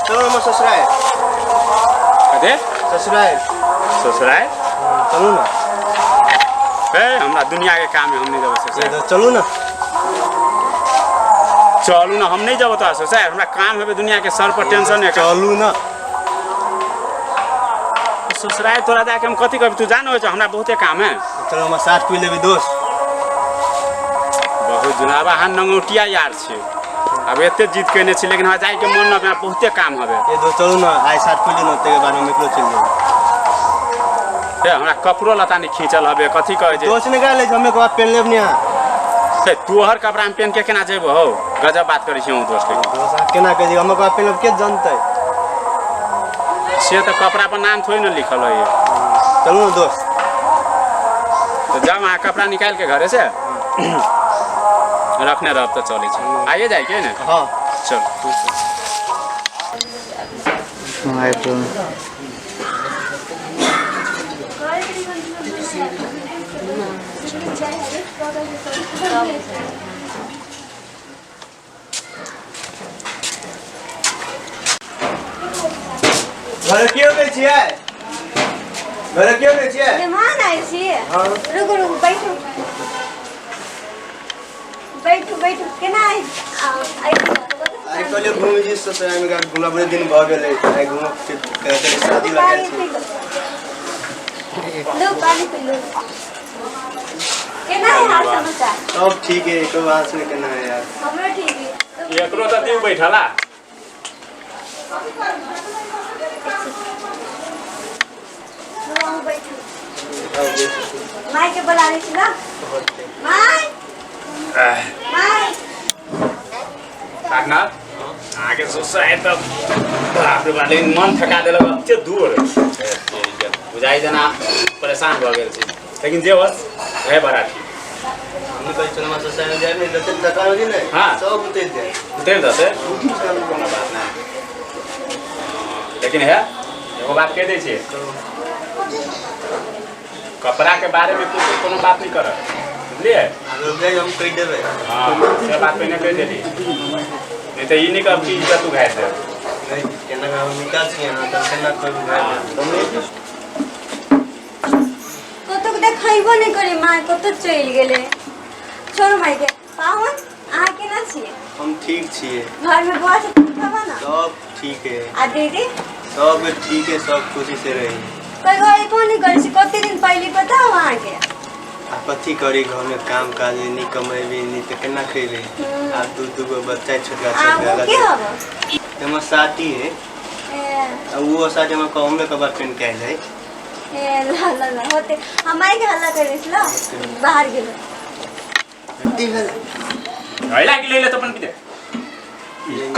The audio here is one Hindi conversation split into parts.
चलो हम ससुराल कदे ससुराल चलू ना हमरा दुनिया के काम है हम नहीं जाबो ससुराल चलू ना हम नहीं जाबो तो ससुराल हमरा काम है दुनिया के सर पर टेंशन है चलू ना ससुराल तोरा जाके हम कथी करब तू जानो छ हमरा बहुते काम है चलो हम साथ पी लेबे दोस्त बहुत जुनाबा हां नंगोटिया यार छे अब एते जीत केने छी लेकिन हमरा जाय के मन न बहुते काम हबे ये दो चलू ना आइ साथ पी लेनो ते के बाद हम एकलो चल जेबे हमरा कपड़ो लता नहीं खींचल हबे कथी कहे जे दोस्त निकाल ले हमें को पहन लेब नहीं तोहर कपड़ा में पहन के केना जेबो हो गजब बात करै छी हम दोस्त केना के हम को पहन लेब के जानतै से तो कपड़ा पर नाम थोड़ी ना लिखल है चलू ना दोस्त तो जब वहाँ कपड़ा निकाल के घरे से रखने रह तो चले आइए जाए के ना हाँ चल घर क्यों नहीं छिए घर क्यों नहीं छिए मेहमान आए छिए हां रुको बैठो केना आई कल घूम जी ससुराल में घूमला बड़े दिन भ गेले आई घूम के शादी लगा छी लो पानी पी लो केना है हाल समाचार सब ठीक है एको बात से केना है यार हमरा ठीक है एकरो त दिउ बैठला माई के बुला रही थी ना माई काटना आगे ससुराल त बाप रे बाप मन थका देलक एते दूर बुझाई जना परेशान भ गेल छी लेकिन जे बस है बड़ा ठीक हम कहि चलमा ससुराल जाय में जते टका होई ने हां सब उतर दे कोनो बात नहीं लेकिन है एगो बात कह दे छी कपड़ा के बारे में कुछ कोनो बात नहीं कर बुझलिए अगर हम कह देबे हां ये बात पे ने कह देली नहीं तो ई नहीं कब की इज्जत तू घाट दे नहीं केना हम निकाल छी हां तो केना कोई घाट कतो के देखैबो नहीं करे माई कतो चल गेले छोड़ माई के पावन आ के ना छिए हम ठीक छिए घर में बुआ से खबा ना सब ठीक है आ दीदी सब ठीक है सब खुशी से रही कोई घर को नहीं करे से कते दिन पहले पता हो आ के आ कथी करी घर में काम काज नहीं कमेबे नहीं तो केना खइबे आ दू गो बच्चा छोटा छोटा के हबो हम साथी है वो साथी में कहूं में कबार पेन के आइ जाए ए ला होते हमारे के हल्ला करे ला बाहर गेलो दिगल हैला के ले ले तो अपन पीते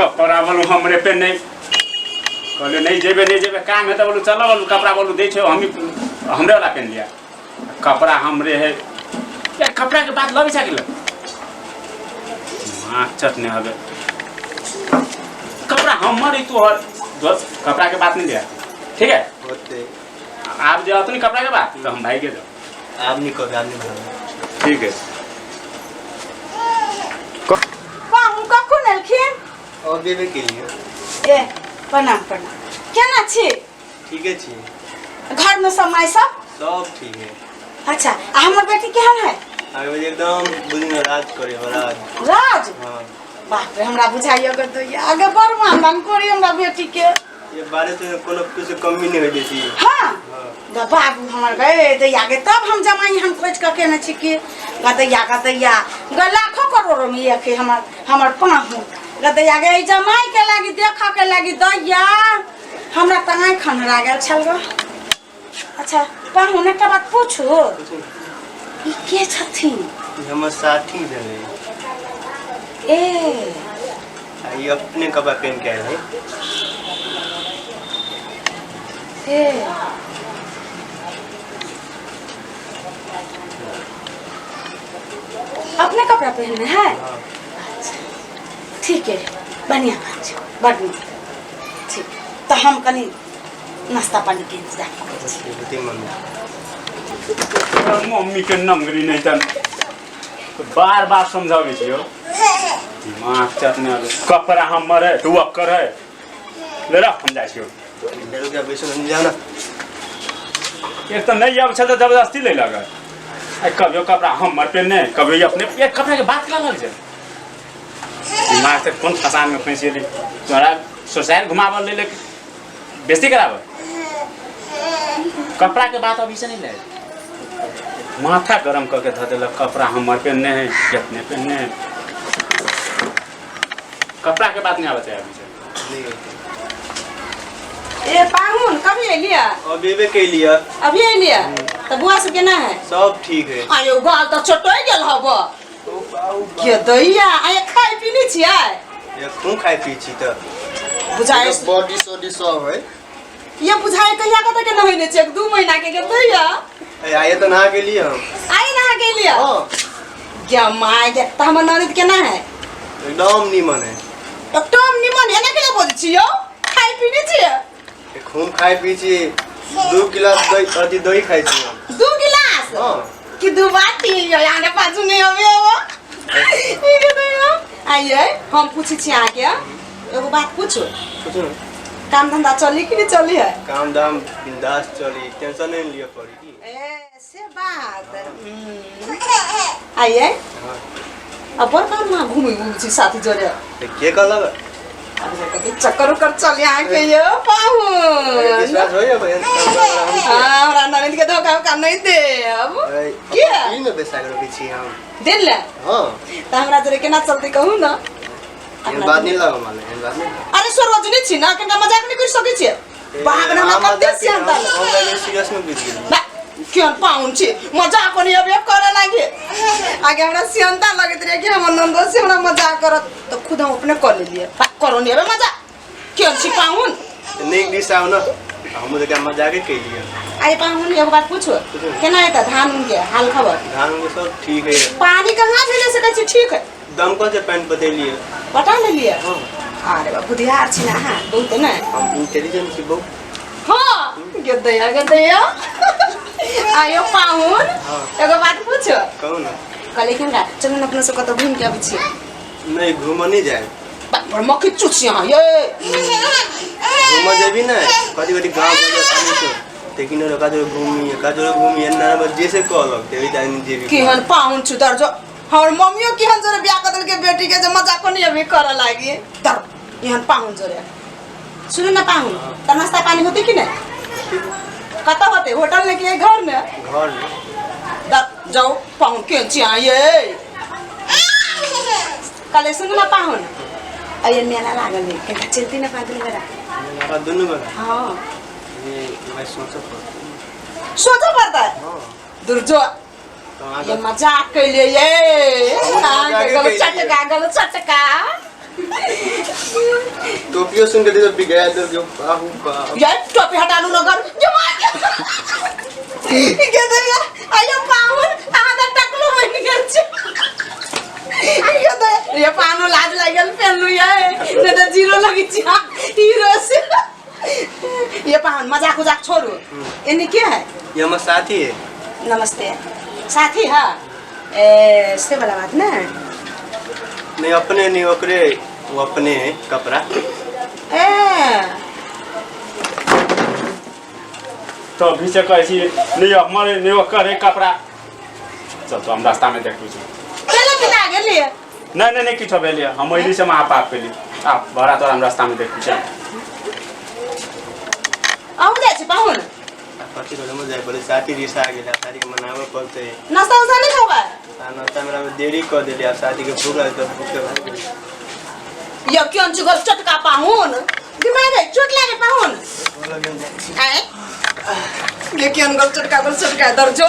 कपड़ा वाला हमरे पे नहीं कहले नहीं जेबे काम है तो बोलू चलो बोलू कपड़ा बोलू दे छो हम हमरे वाला पहन लिया कपड़ा हमरे है यार कपड़ा के बात लबी सकिल मां चटने हबे कपड़ा हमर ही तो दोस्त कपड़ा के बात नहीं दिया ठीक है होते आप जाओ तो नहीं कपड़ा के बात तो हम भाई के जाओ आप नहीं कहो आप नहीं भाई ठीक है पाहु कखु नलखिन और देवे के लिए ए प्रणाम केना छी ठीक है छी घर में समय सब ठीक है अच्छा आ हमर बेटी केहन है आगे एकदम बुझिन राज करे राज राज हां बाप रे हमरा बुझाइयो ग तो आगे बड़ मानदान करी हमरा बेटी के ये बारे से कोनो कुछ कमी नहीं होई देती हां द बाबू हमर गए तो आगे तब हम जमाई हम खोज के केने छी कि गदैया लाखों करोड़ों में एक हमर पाहु गदैया गे जमाई के लागी देख के लागी दैया हमरा तंगाई खनरा गेल छल ग अच्छा पाहु ने का बात पूछू ई के छथिन हमर साथी भेले ए ये अपने कपड़ा पहन के आए हैं ए अपने कपड़ा पहनने हैं ठीक है बढ़िया बात है बढ़िया ठीक तो हम कनी नाश्ता पानी के इंतजाम करते मम्मी के नंगरी नहीं तन बार बार समझावे छियो दिमाग चटने कपड़ा हमर है तू अक्कर है ले रख हम जाइ छियौ मेरे क्या बेसन नहीं जाना एक तो नहीं अब तो जबरदस्ती ले लगा कभी कपड़ा हम पहने कभी अपने एक कपड़ा के बात क्या लग जाए दिमाग से कौन फसान में फंसी ली तोरा सोसाइटी घुमावल ले बेस्ती करावे कपड़ा के बात अभी से नहीं ले माथा गरम करके धर दिलक कपड़ा हम पहनने हैं कितने पहनने हैं कपड़ा के बात नहीं आते अभी से ए पाहुन कभी लिया अभी के लिया अभी लिया तो बुआ से केना है सब ठीक है आयो गाल तो छोटोय गेल हबो के दैया आय खाइ पीनी छियै ये खून खाई पी छी त बुझाए बॉडी सोडी सब है ये बुझाए कहिया कत के नहैने छै 1-2 महीना के गेल दैया आए तो नहा के लिए हम आइ नहा के लिया हां क्या माय के त हमर ननद केना है एकदम नीमन है एकदम निमन है ना के बोल छियो खाइ पीनी छियै खून खाई पी छी 2 गिलास दही दही खाई छी 2 गिलास हां कि 2 बाटी यो आने पाछू नहीं होबे हो ठीक है दैया आइए हम पूछी छी आके एगो बात पूछो पूछो काम धंधा चली कि नहीं चली है काम दाम बिंदास चली टेंशन नहीं लिया पड़ी की ऐसे बात आइए अब पर काम ना घूमी छी साथी जोरे के कहलक अब कभी चक्कर उकर चल आके यो पाहुन विश्वास होय बहन हां हमरा ननद के धोखा का नहीं दे अब के ई में बेसा करो की छी हम दिल ले हां त हमरा जोरे केना चलती कहू ना ये बात नहीं लगा माले ये बात नहीं अरे सरोजनी छी ना केना मजाक नहीं कर सकै छी भागना में कते सियान दाल हम लगे सीरियस में बीत गेल क्यों पाउन छी मजाक कोनी अब करे लागे आगे हमरा सियंता लगत रे कि हमर नंदो से हमरा मजाक करत तो खुद हम अपने कर लिए करो नहीं अब मजाक क्यों छी पाउन नहीं दिस आओ ना हम तो क्या मजाक ही कर लिया आई पाउन एक बात पूछो केना है त धान के हाल खबर धान के सब ठीक है पानी कहां भेले से कहै छी ठीक है दमकल से पैंट बदलिए पटा ले लिए अरे बा बुधियार छी ना हां बहुत है ना हम इंटेलिजेंट छी बहुत हां गदया आयो पाउन एगो बात पूछो कहू ना कल केना चलन अपना से कत घूम के आबै छी नहीं घूम नहीं जाए पर मक्खी चुछ यहाँ ये घूम जेबी ना कदी कदी गांव बजे आनी तो लेकिन का जो घूमी ना बस जैसे कहलक देवी जानी जेबी केहन पाहुन छु दर जो हमर मम्मियो केहन जोरे बियाह कर के बेटी के जे मजाक कोनी अभी कर लागी दर एहन पाहुन जोरे सुन ना पाहुन त नाश्ता पानी होते कि नहीं कत होते होटल में कि घर में घर में दर जाओ पाहुन के चाहिए कले सुन ना पाहुन अये मेला लागल है के चलती ना पादल मेरा अब दोनों में हां ये मैं सोचा पड़ता है हां दूर जो ये मजाक के लिए ये गल चटका टोपियो सुन के तो बिगड़ा दो जो बाहु बा ये टोपी हटा लू नगर ये मार के दे आयो पाहुन आधा टकलो बन गेल छ ये पानो लाज लागल पेन लू ये ने तो जीरो लगी छी हीरो से ये पाहुन मजाक उजाक छोड़ो इन्हें क्या है ये हमारा साथी है नमस्ते साथी है ए से वाला बात ना नहीं अपने नहीं ओकरे वो अपने हैं कपड़ा ए तो अभी से कहे छी नहीं हमारे नहीं करे कपड़ा चल तो हम रास्ता में देख लीजिए चलो पिता गेलिए नहीं किछो भेलिए हम एली से वहां पाप पेली आप भरा तो हम रास्ता में देख लीजिए आउ जाय छी पाहुन पति को मजा आए बोले शादी रिसा आ गेला शादी के मनावे पड़ते नाश्ता उसा नहीं खावा नाश्ता मेरा देरी कर देली अब शादी के भूख लगे तो भूख के भाग गई ये क्यों जुगल चटका पाहुन दिमाग है चोट लागे पाहुन बोला आए ये क्यों गल चटका दर्जो